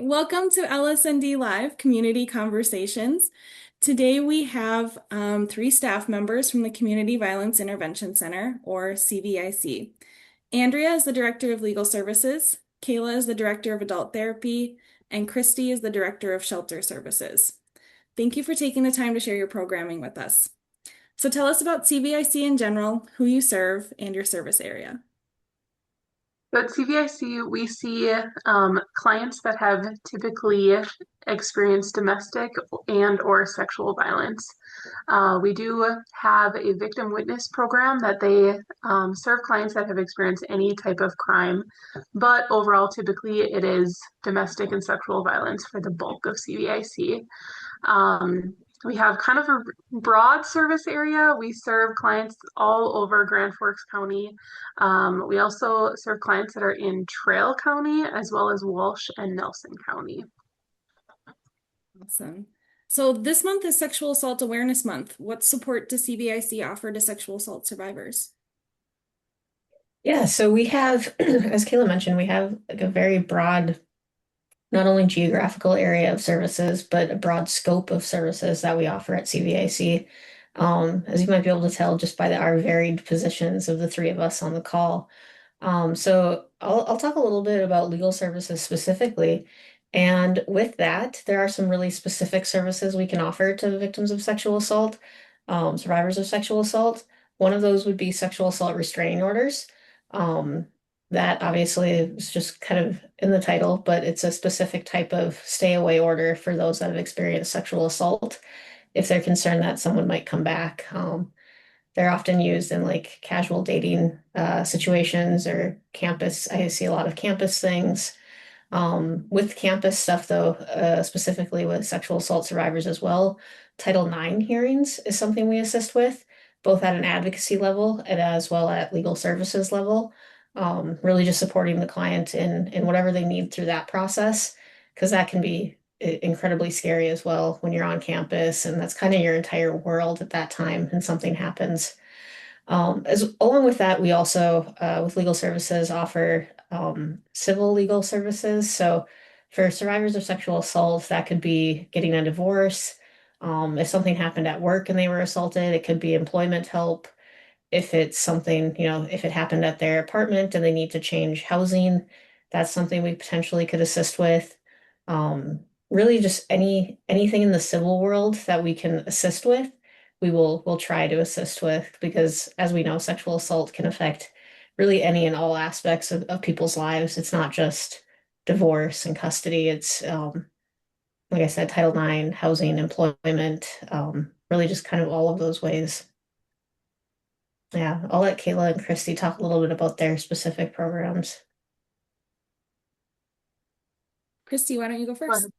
welcome to LSND Live Community Conversations. Today we have three staff members from the Community Violence Intervention Center, or CVIC. Andrea is the Director of Legal Services, Kayla is the Director of Adult Therapy, and Christy is the Director of Shelter Services. Thank you for taking the time to share your programming with us. So tell us about CVIC in general, who you serve, and your service area. So at CVIC, we see clients that have typically experienced domestic and or sexual violence. We do have a victim witness program that they serve clients that have experienced any type of crime, but overall, typically it is domestic and sexual violence for the bulk of CVIC. We have kind of a broad service area. We serve clients all over Grand Forks County. We also serve clients that are in Trail County as well as Walsh and Nelson County. Awesome. So this month is Sexual Assault Awareness Month. What support does CVIC offer to sexual assault survivors? Yeah, so we have, as Kayla mentioned, we have like a very broad, not only geographical area of services, but a broad scope of services that we offer at CVIC. As you might be able to tell just by our varied positions of the three of us on the call. So I'll talk a little bit about legal services specifically. And with that, there are some really specific services we can offer to victims of sexual assault, survivors of sexual assault. One of those would be sexual assault restraining orders. Um, that obviously is just kind of in the title, but it's a specific type of stay away order for those that have experienced sexual assault if they're concerned that someone might come back. They're often used in like casual dating situations or campus. I see a lot of campus things. With campus stuff, though, specifically with sexual assault survivors as well, Title IX hearings is something we assist with, both at an advocacy level and as well at legal services level. Really just supporting the client in whatever they need through that process, because that can be incredibly scary as well when you're on campus and that's kind of your entire world at that time and something happens. As along with that, we also, with legal services, offer civil legal services. So for survivors of sexual assault, that could be getting a divorce. If something happened at work and they were assaulted, it could be employment help. If it's something, if it happened at their apartment and they need to change housing, that's something we potentially could assist with. Really just anything in the civil world that we can assist with, we'll try to assist with, because as we know, sexual assault can affect really any and all aspects of people's lives. It's not just divorce and custody. It's like I said, Title IX, housing, employment, really just kind of all of those ways. Yeah, I'll let Kayla and Christy talk a little bit about their specific programs. Christy, why don't you go first?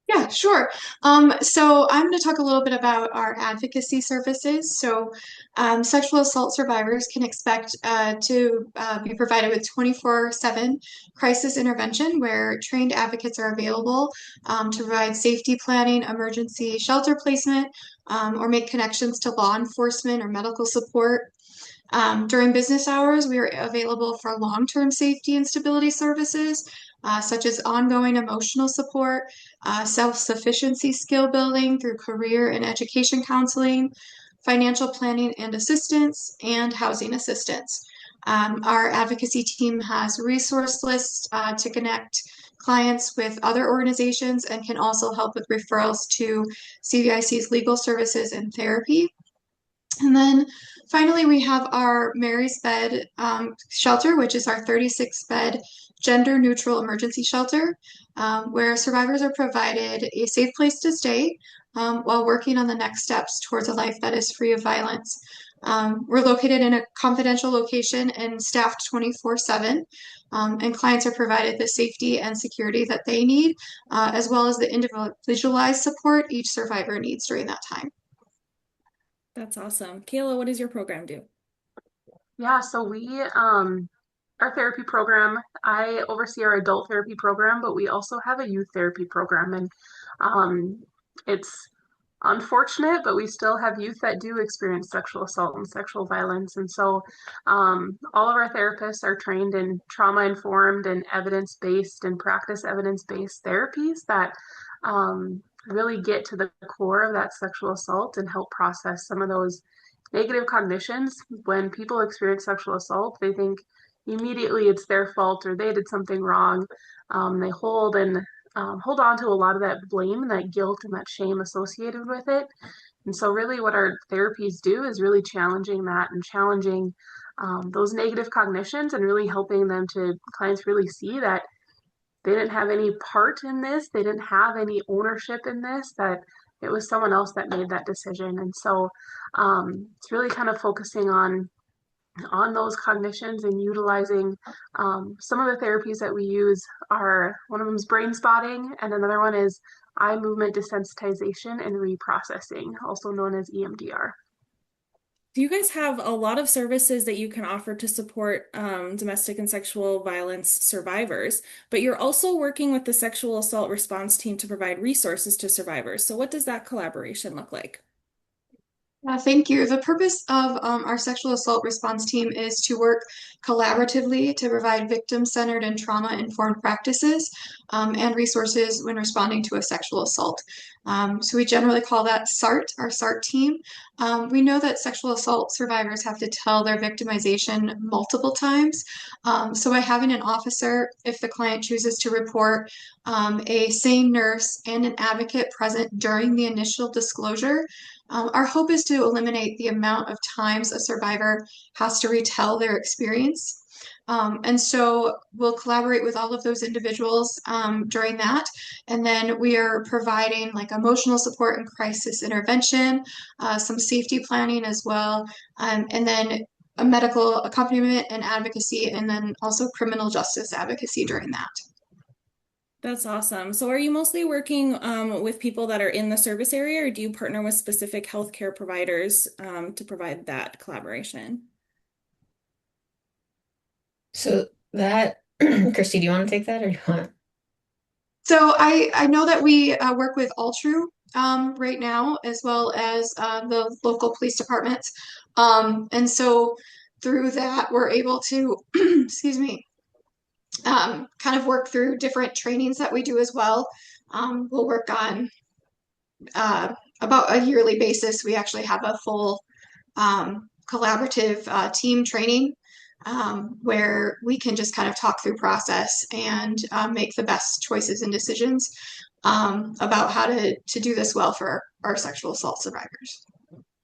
Yeah, sure. So I'm going to talk a little bit about our advocacy services. Sexual assault survivors can expect to be provided with 24/7 crisis intervention, where trained advocates are available to provide safety planning, emergency shelter placement, or make connections to law enforcement or medical support. During business hours, we are available for long-term safety and stability services, such as ongoing emotional support, self-sufficiency skill building through career and education counseling, financial planning and assistance, and housing assistance. Our advocacy team has resource lists to connect clients with other organizations and can also help with referrals to CVIC's legal services and therapy. And then finally, we have our Mary's Bed shelter, which is our 36-bed gender-neutral emergency shelter, where survivors are provided a safe place to stay while working on the next steps towards a life that is free of violence. We're located in a confidential location and staffed 24/7, and clients are provided the safety and security that they need, as well as the individualized support each survivor needs during that time. That's awesome. Kayla, what does your program do? Yeah, so our therapy program, I oversee our adult therapy program, but we also have a youth therapy program, and it's unfortunate, but we still have youth that do experience sexual assault and sexual violence. And so all of our therapists are trained in trauma-informed and evidence-based and practice evidence-based therapies that really get to the core of that sexual assault and help process some of those negative cognitions. When people experience sexual assault, they think immediately it's their fault or they did something wrong. They hold on to a lot of that blame, that guilt, and that shame associated with it. And so, really, what our therapies do is really challenging that and challenging those negative cognitions and really helping them to clients really see that they didn't have any part in this, they didn't have any ownership in this, that it was someone else that made that decision. And so, it's really kind of focusing on those cognitions and utilizing some of the therapies that we use are, one of them is brain spotting, and another one is eye movement desensitization and reprocessing, also known as EMDR. Do you guys have a lot of services that you can offer to support domestic and sexual violence survivors, but you're also working with the sexual assault response team to provide resources to survivors. So what does that collaboration look like? Thank you. The purpose of our sexual assault response team is to work collaboratively to provide victim-centered and trauma-informed practices and resources when responding to a sexual assault. So we generally call that SART, our SART team. We know that sexual assault survivors have to tell their victimization multiple times. So by having an officer, if the client chooses to report, a sane nurse and an advocate present during the initial disclosure, our hope is to eliminate the amount of times a survivor has to retell their experience. And so we'll collaborate with all of those individuals during that. And then we are providing like emotional support and crisis intervention, some safety planning as well, and then a medical accompaniment and advocacy, and then also criminal justice advocacy during that. That's awesome. So are you mostly working with people that are in the service area, or do you partner with specific healthcare providers to provide that collaboration? So that, Christy, do you want to take that or do you want? So I know that we work with Altru right now, as well as the local police departments. And so through that, we're able to, excuse me, kind of work through different trainings that we do as well. We'll work on about a yearly basis. We actually have a full collaborative team training where we can just kind of talk through process and make the best choices and decisions about how to do this well for our sexual assault survivors.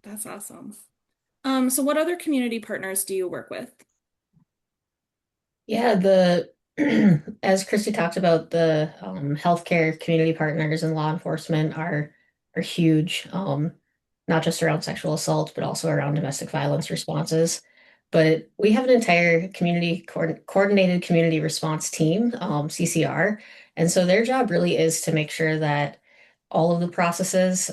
That's awesome. So what other community partners do you work with? Yeah, as Christy talked about, the healthcare community partners and law enforcement are huge, not just around sexual assault, but also around domestic violence responses. But we have an entire coordinated community response team, CCR, and so their job really is to make sure that all of the processes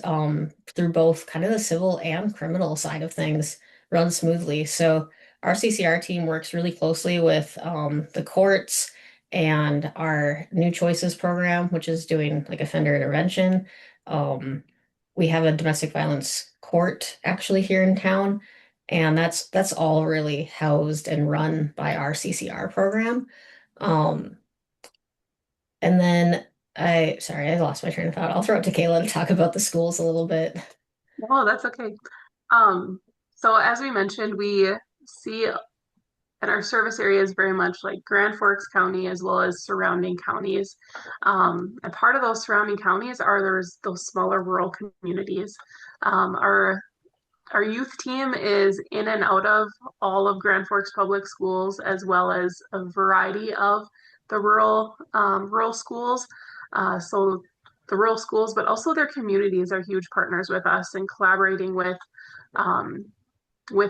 through both kind of the civil and criminal side of things run smoothly. So our CCR team works really closely with the courts and our New Choices program, which is doing like offender intervention. We have a domestic violence court actually here in town, and that's all really housed and run by our CCR program. Um, and then sorry, I lost my train of thought. I'll throw it to Kayla to talk about the schools a little bit. Oh, that's okay. So as we mentioned, we see and our service area is very much like Grand Forks County as well as surrounding counties. And part of those surrounding counties are those smaller rural communities. Our youth team is in and out of all of Grand Forks Public Schools, as well as a variety of the rural schools. So the rural schools, but also their communities are huge partners with us and collaborating with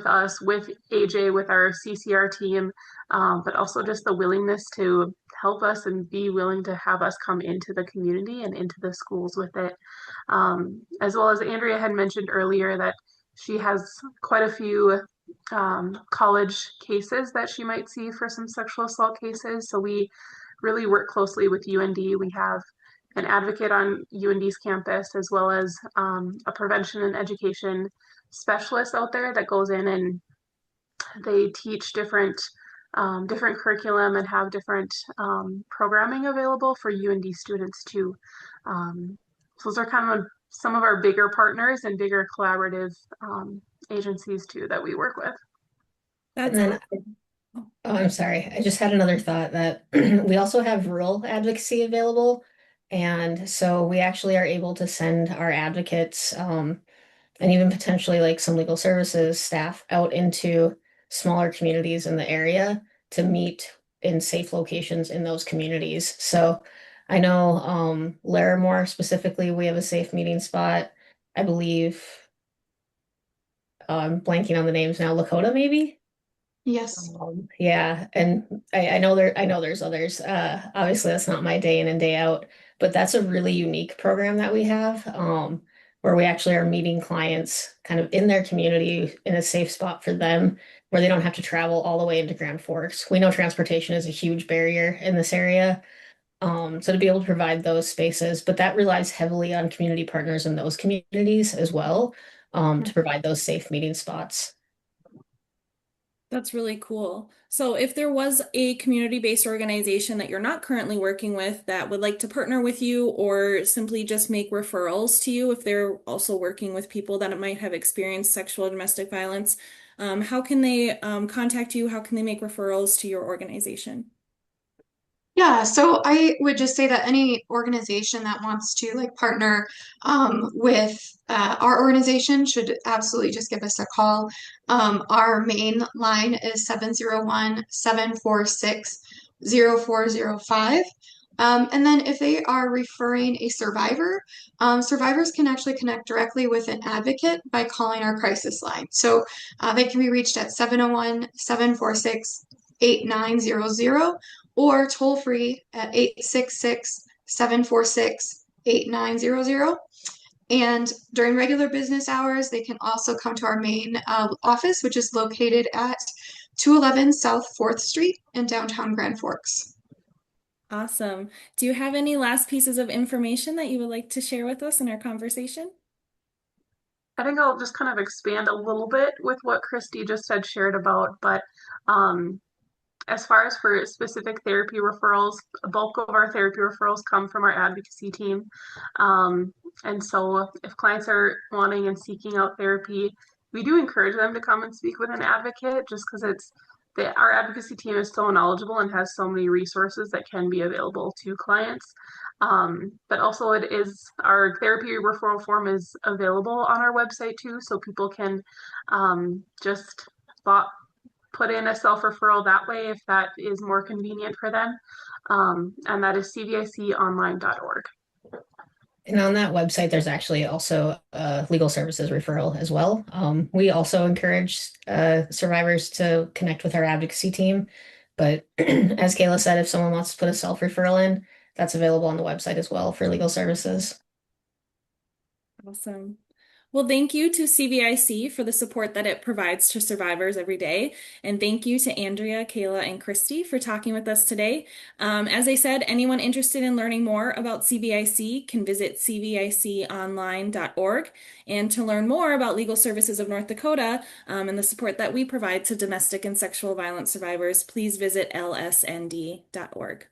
us, with AJ, with our CCR team, but also just the willingness to help us and be willing to have us come into the community and into the schools with it. As well as Andrea had mentioned earlier that she has quite a few college cases that she might see for some sexual assault cases. So we really work closely with UND. We have an advocate on UND's campus, as well as a prevention and education specialist out there that goes in and they teach different curriculum and have different programming available for UND students too. So those are kind of some of our bigger partners and bigger collaborative agencies too that we work with. And That's then, awesome. oh, I'm sorry, I just had another thought that we also have rural advocacy available. And so we actually are able to send our advocates, and even potentially like some legal services staff out into smaller communities in the area to meet in safe locations in those communities. So I know Larimore specifically, we have a safe meeting spot. I believe I'm blanking on the names now, Lakota maybe? Yes. Yeah, and I know there's others. Obviously that's not my day in and day out, but that's a really unique program that we have, where we actually are meeting clients kind of in their community in a safe spot for them, where they don't have to travel all the way into Grand Forks. We know transportation is a huge barrier in this area. So to be able to provide those spaces, but that relies heavily on community partners in those communities as well, to provide those safe meeting spots. That's really cool. So if there was a community-based organization that you're not currently working with that would like to partner with you or simply just make referrals to you if they're also working with people that might have experienced sexual or domestic violence, how can they contact you? How can they make referrals to your organization? Yeah, so I would just say that any organization that wants to like partner with our organization should absolutely just give us a call. Our main line is 701-746-0405. And then if they are referring a survivor, survivors can actually connect directly with an advocate by calling our crisis line. So they can be reached at 701-746-8900 or toll free at 866-746-8900. And during regular business hours, they can also come to our main office, which is located at 211 South 4th Street in downtown Grand Forks. Awesome. Do you have any last pieces of information that you would like to share with us in our conversation? I think I'll just kind of expand a little bit with what Christy just had shared about, but um, as far as for specific therapy referrals, a bulk of our therapy referrals come from our advocacy team. And so if clients are wanting and seeking out therapy, we do encourage them to come and speak with an advocate just because our advocacy team is so knowledgeable and has so many resources that can be available to clients. But also our therapy referral form is available on our website too, so people can just put in a self-referral that way if that is more convenient for them. And that is cviconline.org. And on that website, there's actually also a legal services referral as well. We also encourage survivors to connect with our advocacy team. But as Kayla said, if someone wants to put a self-referral in, that's available on the website as well for legal services. Awesome. Well, thank you to CVIC for the support that it provides to survivors every day. And thank you to Andrea, Kayla, and Christy for talking with us today. As I said, anyone interested in learning more about CVIC can visit cviconline.org. And to learn more about Legal Services of North Dakota and the support that we provide to domestic and sexual violence survivors, please visit lsnd.org.